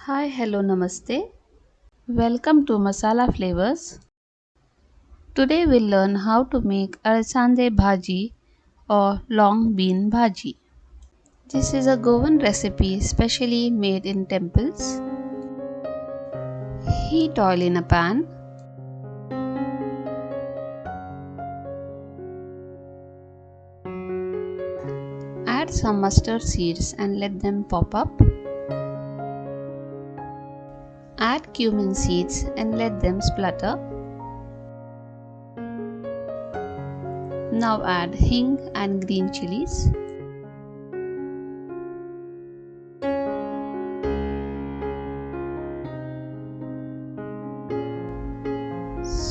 Hi, hello, namaste. Welcome to Masala Flavors. Today we'll learn how to make Alasande bhaji or long bean bhaji. This is a Goan recipe specially made in temples. Heat oil in a pan. Add some mustard seeds and let them pop up. Add cumin seeds and let them splutter. Now add hing and green chillies.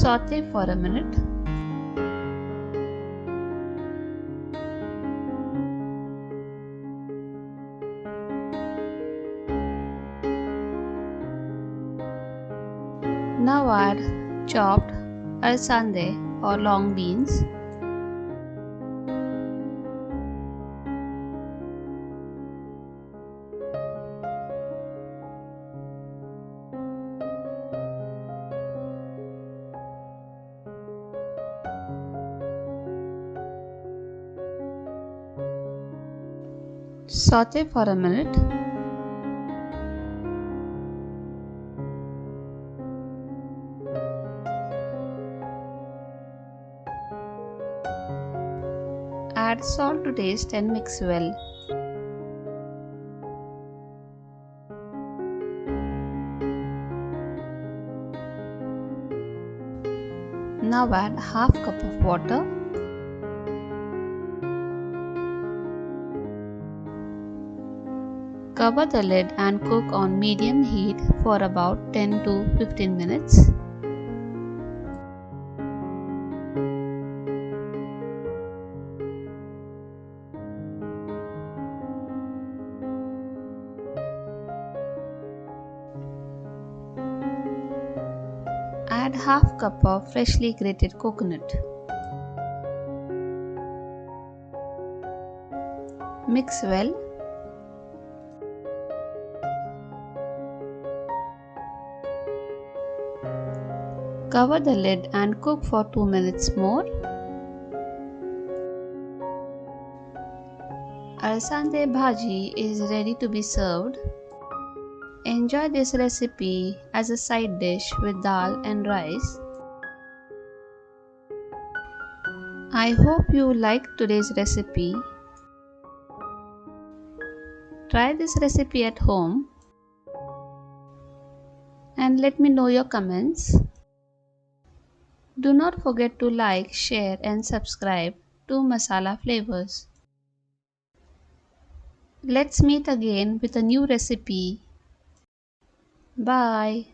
Saute for a minute. Now add chopped Alasande or long beans. Saute for a minute. Add salt to taste and mix well. Now add half cup of water. Cover the lid and cook on medium heat for about 10 to 15 minutes. Add half cup of freshly grated coconut. Mix well. Cover the lid and cook for 2 minutes more. Alasande bhaji is ready to be served. Enjoy this recipe as a side dish with dal and rice. I hope you liked today's recipe. Try this recipe at home and let me know your comments. Do not forget to like, share and subscribe to Masala Flavors. Let's meet again with a new recipe. Bye.